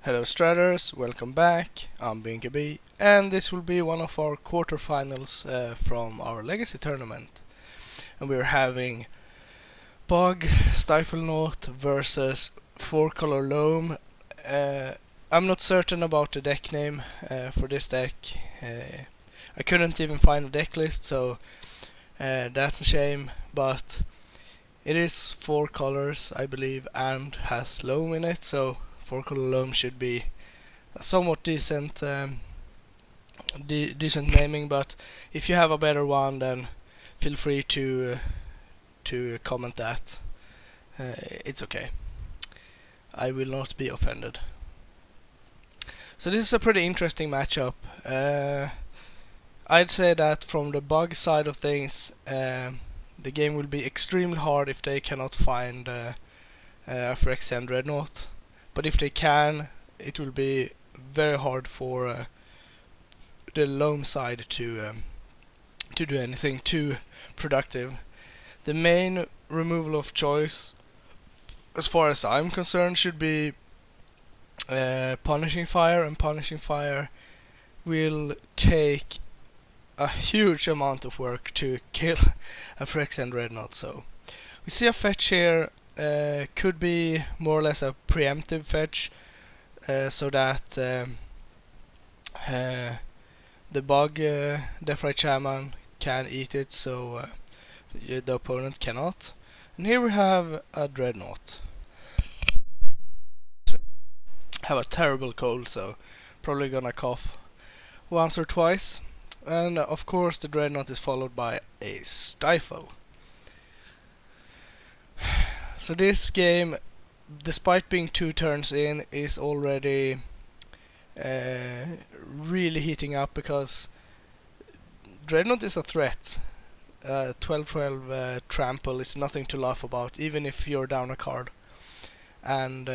Hello Straders, welcome back. I'm Binkaby, and this will be one of our quarterfinals from our Legacy tournament. And we're having Bug, StifleNought versus 4-color Loam. I'm not certain about the deck name for this deck. I couldn't even find a deck list, so that's a shame, but it is 4 colors, I believe, and has Loam in it, so 4-color Loam should be a somewhat decent decent naming, but if you have a better one, then feel free to comment that. It's okay. I will not be offended. So this is a pretty interesting matchup. I'd say that from the Bug side of things, the game will be extremely hard if they cannot find Phyrexia and Dreadnought. But if they can, it will be very hard for the Loam side to do anything too productive. The main removal of choice, as far as I'm concerned, should be Punishing Fire, and Punishing Fire will take a huge amount of work to kill a Phyrexia and Dreadnought. So we see a fetch here. Could be more or less a preemptive fetch, so that the Bug Deathrite Shaman can eat it, so the opponent cannot. And here we have a Dreadnought. Have a terrible cold, so probably gonna cough once or twice. And of course the Dreadnought is followed by a Stifle. So this game, despite being 2 turns in, is already really heating up, because Dreadnought is a threat. 12-12 trample is nothing to laugh about, even if you're down a card. And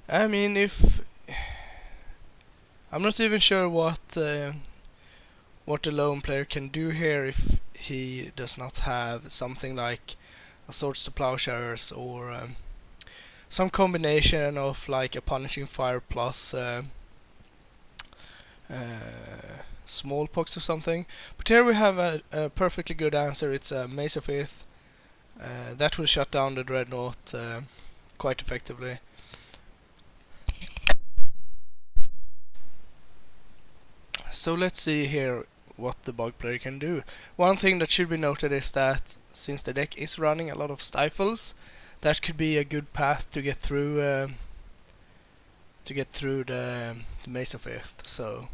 I mean, if I'm not even sure what the Loam player can do here if he does not have something like a Swords to Plowshares, or some combination of like a Punishing Fire plus Smallpox or something. But here we have a perfectly good answer. It's a Mace of Ith. That will shut down the Dreadnought quite effectively. So let's see here what the Bug player can do. One thing that should be noted is that since the deck is running a lot of Stifles, that could be a good path to get through the Mace of Ith. So,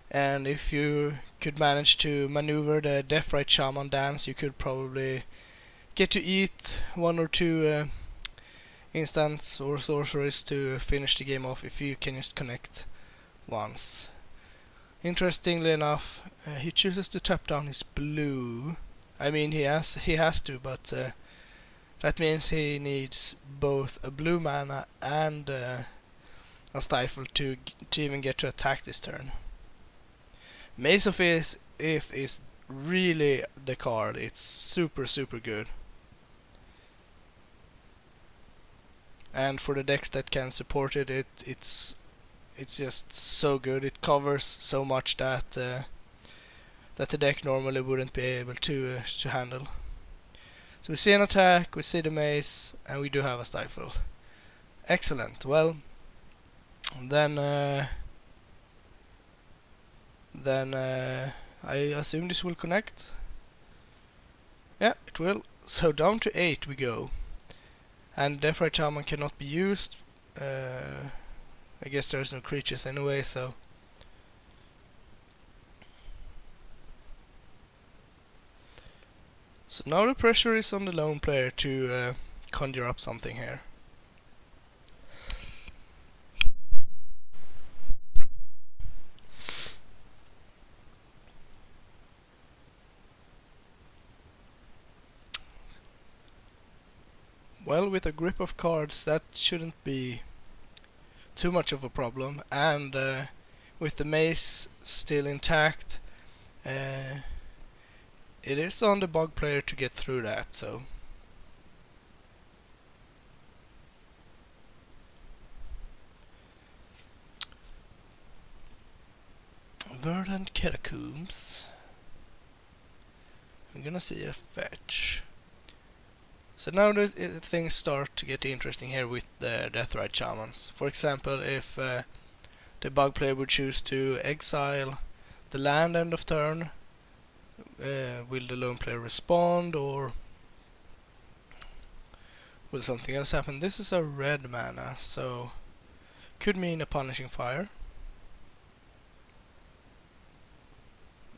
and if you could manage to maneuver the Deathrite Shaman dance, you could probably get to eat 1 or 2 instants or sorceries to finish the game off if you can just connect once. Interestingly enough, he chooses to tap down his blue. I mean, he has to, but that means he needs both a blue mana and a Stifle to even get to attack this turn. Mace of Ith is really the card. It's super good. And for the decks that can support it, it's just so good. It covers so much that that the deck normally wouldn't be able to handle. So we see an attack, we see the mace, and we do have a Stifle. Excellent. Well, then I assume this will connect. Yeah, it will. So down to 8 we go. And Deathrite Shaman cannot be used. I guess there's no creatures anyway, so now the pressure is on the Loam player to conjure up something here. Well, with a grip of cards, that shouldn't be too much of a problem, and with the mace still intact, it is on the Bug player to get through that. So Verdant Catacombs. I'm gonna see a fetch. So now things start to get interesting here with the Deathrite Shamans. For example, if the bug player would choose to exile the land end of turn, will the Loam player respond, or will something else happen? This is a red mana, so could mean a Punishing Fire.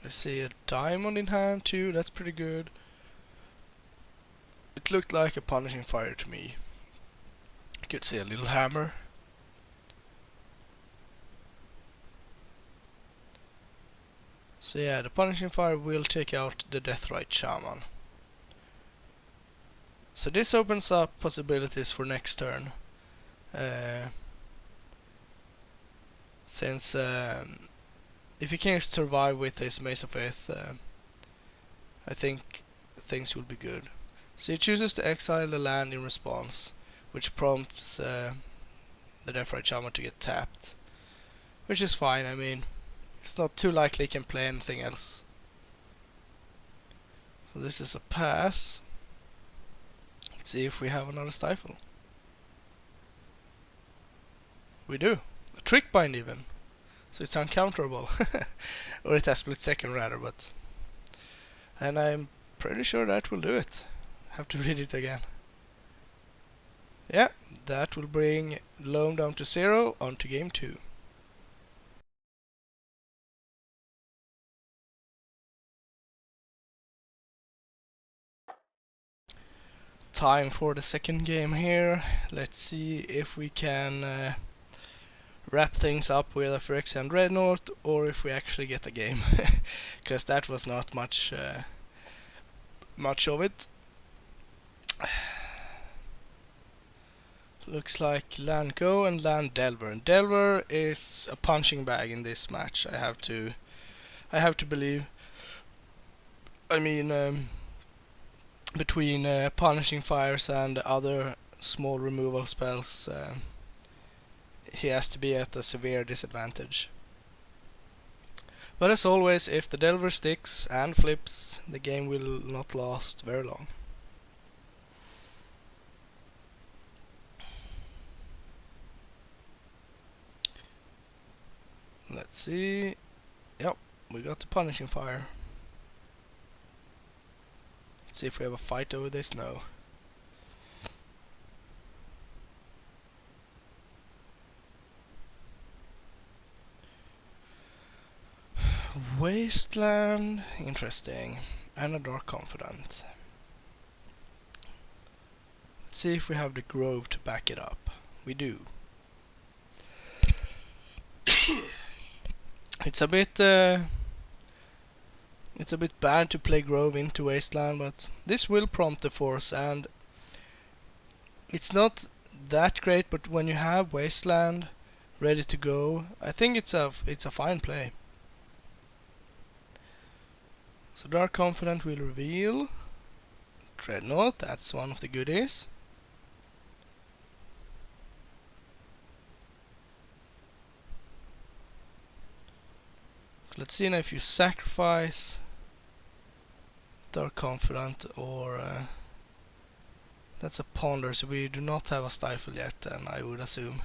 I see a diamond in hand too, that's pretty good. It looked like a Punishing Fire to me. I could see a little hammer. So yeah, the Punishing Fire will take out the Deathrite Shaman. So this opens up possibilities for next turn. Since if he can survive with his Mace of Faith, I think things will be good. So he chooses to exile the land in response, which prompts the Deathrite Shaman to get tapped. Which is fine, I mean, it's not too likely he can play anything else. So this is a pass. Let's see if we have another Stifle. We do. A Trick Bind even. So it's uncounterable. Or it has split second rather, but... And I'm pretty sure that will do it. Have to read it again. Yeah, that will bring Loam down to 0 onto game 2. Time for the second game here. Let's see if we can wrap things up with a Phyrexian Dreadnought, or if we actually get a game. Because that was not much of it. Looks like Land Go and Land Delver. And Delver is a punching bag in this match. I have to believe. I mean, between Punishing Fires and other small removal spells, he has to be at a severe disadvantage. But as always, if the Delver sticks and flips, the game will not last very long. Let's see. Yep, we got the Punishing Fire. Let's see if we have a fight over this. No. Wasteland, interesting, and a Dark Confidant. Let's see if we have the Grove to back it up. We do. It's a bit bad to play Grove into Wasteland, but this will prompt the Force, and it's not that great. But when you have Wasteland ready to go, I think it's a fine play. So Dark Confidant will reveal Dreadnought. That's one of the goodies. Let's see now if you sacrifice Dark Confidant, or that's a Ponder, so we do not have a Stifle yet, then I would assume.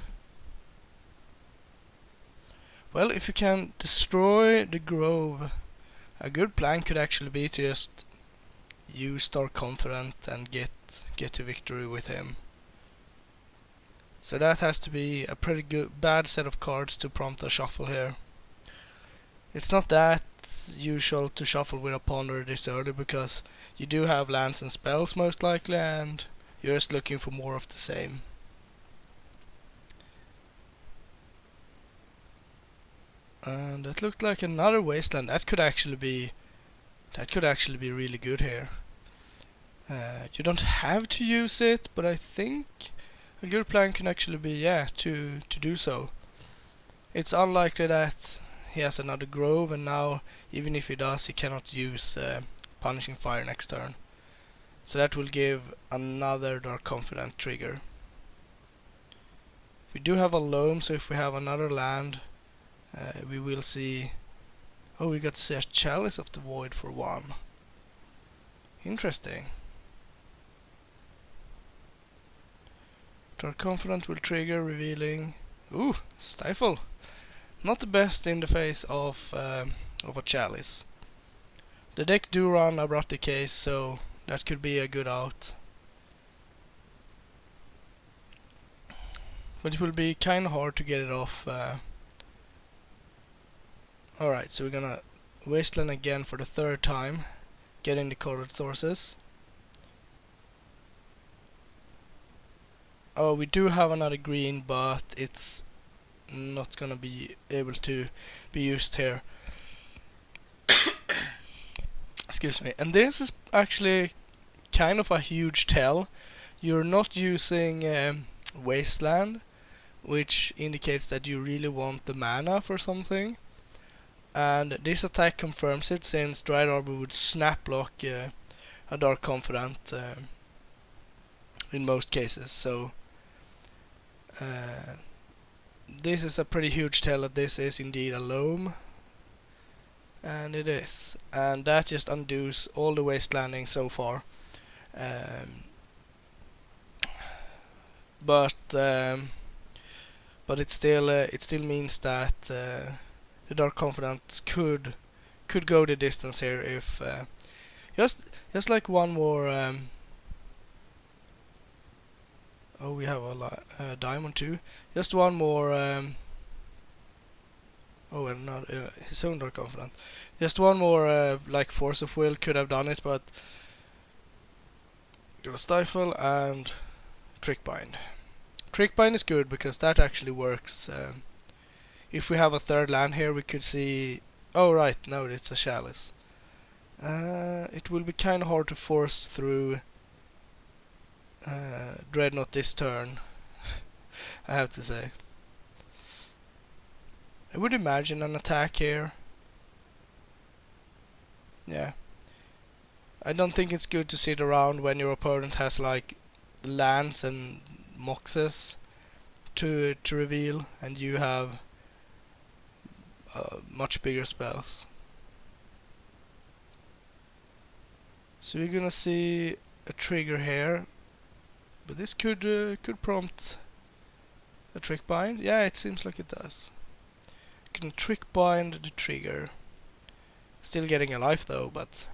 Well, if you can destroy the Grove, a good plan could actually be to just use Dark Confidant and get to victory with him. So that has to be a pretty bad set of cards to prompt a shuffle here. It's not that usual to shuffle with a Ponder this early, because you do have lands and spells most likely, and you're just looking for more of the same. And that looked like another Wasteland. That could actually be really good here. You don't have to use it, but I think a good plan can actually be, yeah, to do so. It's unlikely that he has another Grove, and now even if he does, he cannot use Punishing Fire next turn. So that will give another Dark Confidant trigger. We do have a Loam, so if we have another land, we will see Oh, we got to Chalice of the Void for 1. Interesting. Dark Confidant will trigger, revealing... Ooh, Stifle. Not the best in the face of a Chalice. The deck do run Abrupt Decay, so that could be a good out. But it will be kinda hard to get it off. Alright, so we're gonna Wasteland again for the 3rd time, getting the colored sources. Oh, we do have another green, but it's not gonna be able to be used here. Excuse me. And this is actually kind of a huge tell. You're not using Wasteland, which indicates that you really want the mana for something. And this attack confirms it, since Dried Arbor would snap block a Dark Confidant in most cases. So this is a pretty huge tell that this is indeed a Loam. And it is. And that just undoes all the Wastelanding so far. But it still means that the Dark Confidant could go the distance here if just like one more. Oh, we have a diamond too. Just one more. Oh, and not his own Dark Confidant. Just one more like Force of Will could have done it, but it was Stifle and Trickbind. Trickbind is good because that actually works. If we have a 3rd land here, we could see... Oh right, no, it's a Chalice. It will be kinda hard to force through Dreadnought this turn, I have to say. I would imagine an attack here. Yeah. I don't think it's good to sit around when your opponent has like lands and moxes to reveal, and you have much bigger spells. So we're gonna see a trigger here, but this could prompt a trick bind. Yeah, it seems like it does. You can trick bind the trigger. Still getting a life though, but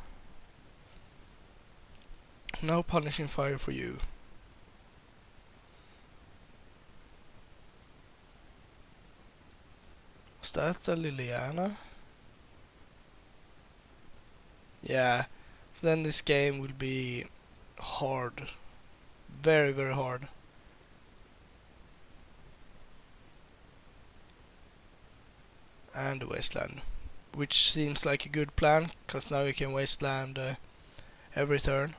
no punishing fire for you. Was that a Liliana? Yeah, then this game will be hard. Very, very hard. And Wasteland, which seems like a good plan, because now you can Wasteland every turn.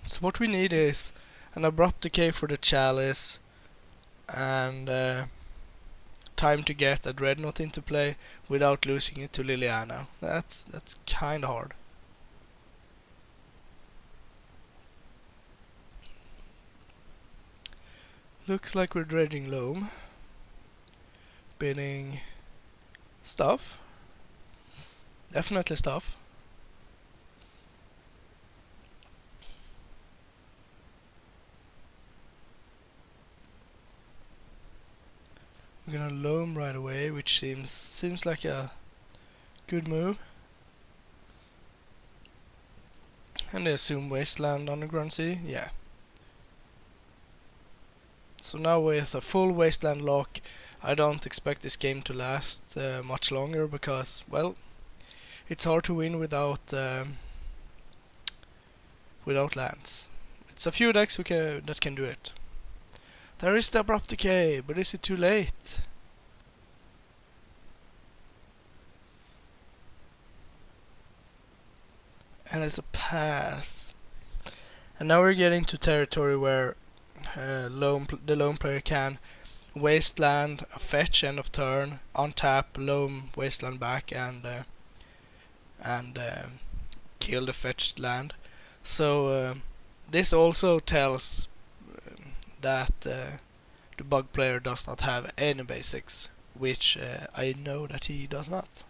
So what we need is an Abrupt Decay for the Chalice, and time to get a Dreadnought into play without losing it to Liliana. That's kinda hard. Looks like we're dredging Loam. Bidding stuff. Definitely stuff. We're gonna Loam right away, which seems like a good move. And I assume Wasteland Underground Sea, yeah. So now with a full Wasteland lock, I don't expect this game to last much longer, because, well, it's hard to win without lands. It's a few decks that can do it. There is the Abrupt Decay, but is it too late? And it's a pass. And now we're getting to territory where the Loam player can Wasteland a fetch end of turn, untap Loam Wasteland back, and kill the fetched land. So this also tells that the bug player does not have any basics. which I know that he does not.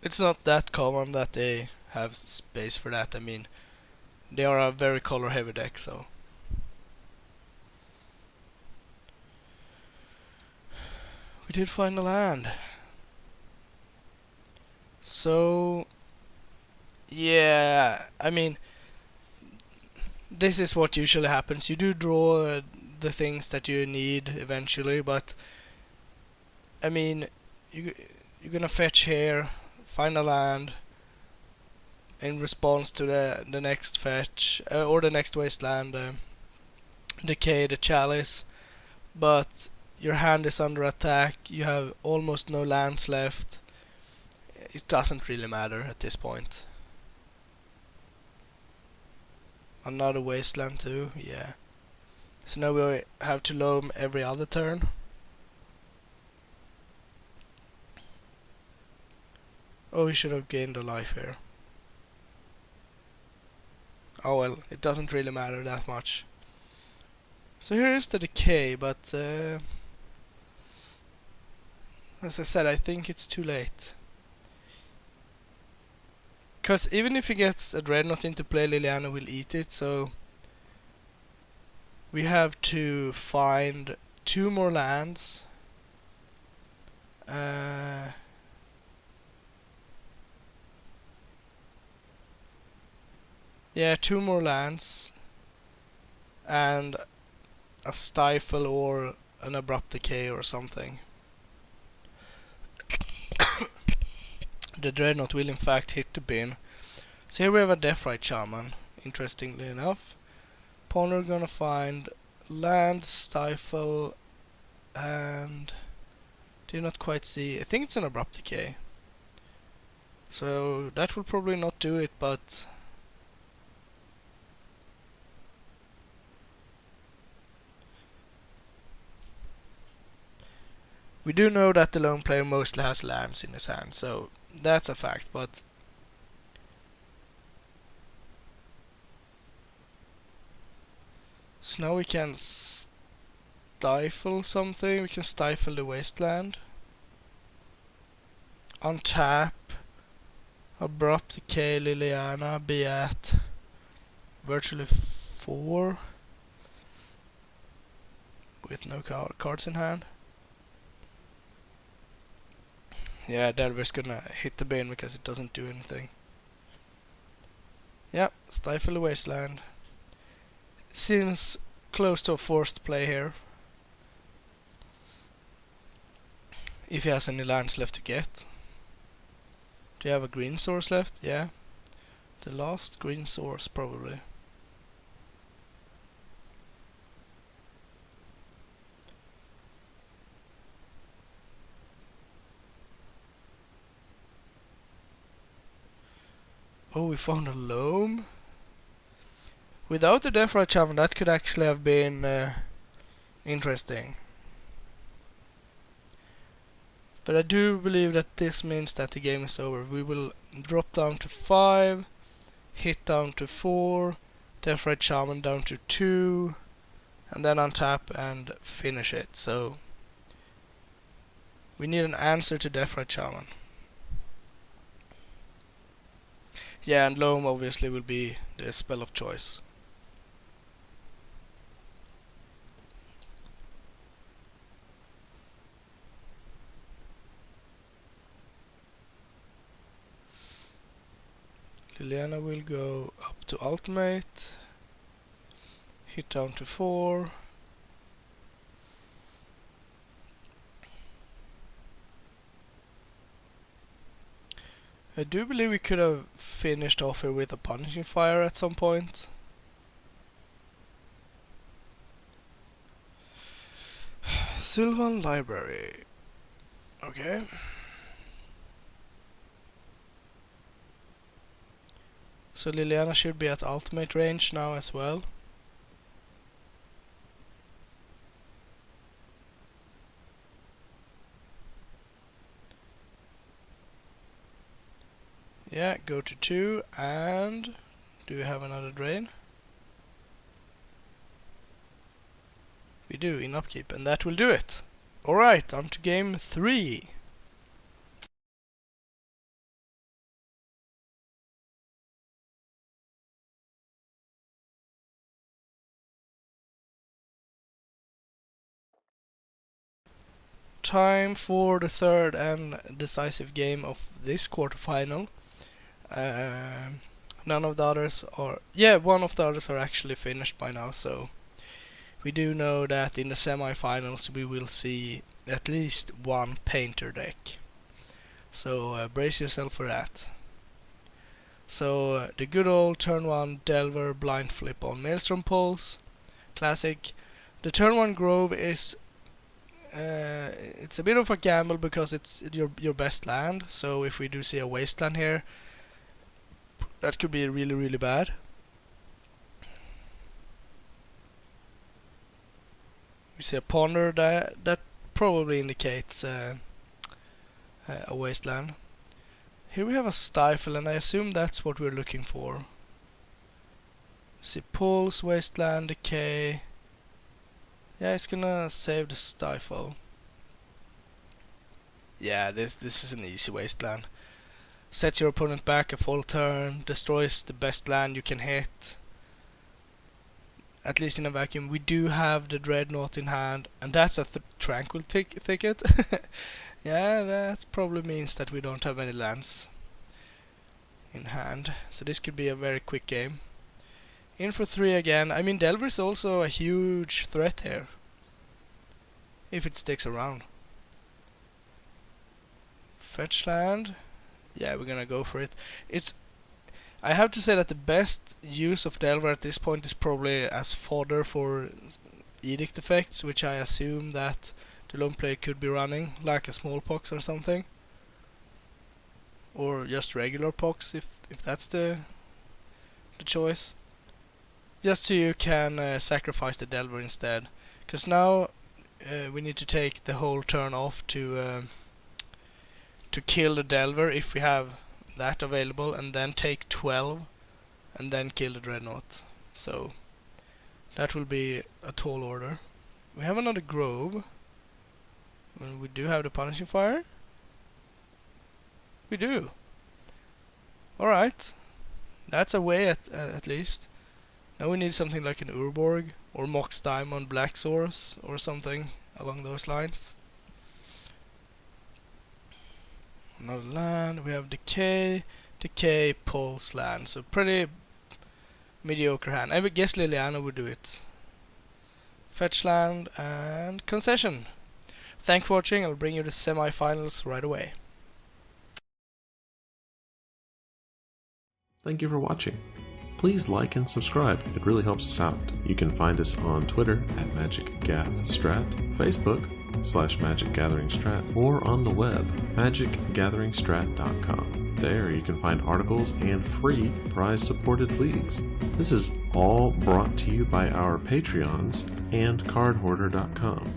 It's not that common that they have space for that. I mean, they are a very color heavy deck, so. We did find a land. So, yeah, I mean, this is what usually happens. You do draw the things that you need eventually, but I mean, you're gonna fetch here, find a land in response to the next fetch or the next wasteland, decay the chalice, but your hand is under attack. You have almost no lands left. It doesn't really matter at this point. Another wasteland too, yeah. So now we have to loam every other turn. Oh, we should have gained a life here. Oh well, it doesn't really matter that much. So here is the decay, but as I said, I think it's too late. Because even if he gets a Dreadnought into play, Liliana will eat it, so we have to find 2 more lands. Yeah, 2 more lands and a Stifle or an Abrupt Decay or something. The Dreadnought will in fact hit the bin. So here we have a Deathrite Shaman, interestingly enough. Opponent are gonna find land, Stifle, and do not quite see. I think it's an Abrupt Decay. So that will probably not do it, but we do know that the lone player mostly has lands in his hand, so that's a fact, but so now we can stifle something. We can stifle the wasteland. Untap. Abrupt Decay, Liliana, be at virtually 4 with no cards in hand. Yeah, Delver's gonna hit the bin because it doesn't do anything. Yeah, stifle the wasteland. Seems close to a forced play here. If he has any lands left to get. Do you have a green source left? Yeah. The last green source, probably. Oh, we found a Loam. Without the Deathrite Shaman, that could actually have been interesting. But I do believe that this means that the game is over. We will drop down to 5, hit down to 4, Deathrite Shaman down to 2, and then untap and finish it. So we need an answer to Deathrite Shaman. Yeah, and Loam obviously will be the spell of choice. Liliana will go up to ultimate, hit down to 4. I do believe we could have finished off here with a punishing fire at some point. Sylvan Library. Okay. So Liliana should be at ultimate range now as well. Yeah, go to 2, and do we have another drain? We do, in upkeep, and that will do it. Alright, on to game 3. Time for the third and decisive game of this quarterfinal. None of the others are... yeah, one of the others are actually finished by now, so... we do know that in the semi-finals we will see at least one painter deck. So brace yourself for that. So the good old turn 1 Delver blind flip on Maelstrom Pulse. Classic. The turn 1 Grove is... it's a bit of a gamble because it's your best land, so if we do see a wasteland here, that could be really, really bad. We see a ponder that probably indicates a wasteland. Here we have a stifle, and I assume that's what we're looking for. See pulse, wasteland, decay. Yeah, it's gonna save the stifle. Yeah, this is an easy wasteland. Sets your opponent back a full turn, destroys the best land you can hit. At least in a vacuum. We do have the Dreadnought in hand, and that's a Tranquil Thicket. Yeah, that probably means that we don't have any lands in hand. So this could be a very quick game. In for 3 again. I mean, Delver is also a huge threat here, if it sticks around. Fetch land. Yeah, we're gonna go for it. I have to say that the best use of Delver at this point is probably as fodder for edict effects, which I assume that the Loam player could be running, like a smallpox or something. Or just regular pox, if that's the choice. Just so you can sacrifice the Delver instead. Because now we need to take the whole turn off to kill the Delver if we have that available, and then take 12 and then kill the Dreadnought. So that will be a tall order. We have another Grove. And we do have the Punishing Fire. We do. Alright. That's a way at least. Now we need something like an Urborg or Mox Diamond Black Source or something along those lines. Another land. We have Decay, Pulse land. So pretty mediocre hand. I would guess Liliana would do it. Fetch land and Concession. Thanks for watching. I'll bring you the semi-finals right away. Thank you for watching. Please like and subscribe, it really helps us out. You can find us on Twitter at MagicGathStrat, Facebook /MagicGatheringStrat, or on the web, magicgatheringstrat.com. There you can find articles and free prize-supported leagues. This is all brought to you by our Patreons and cardhoarder.com.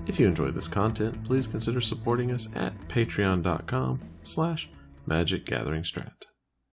If you enjoy this content, please consider supporting us at patreon.com/MagicGatheringStrat.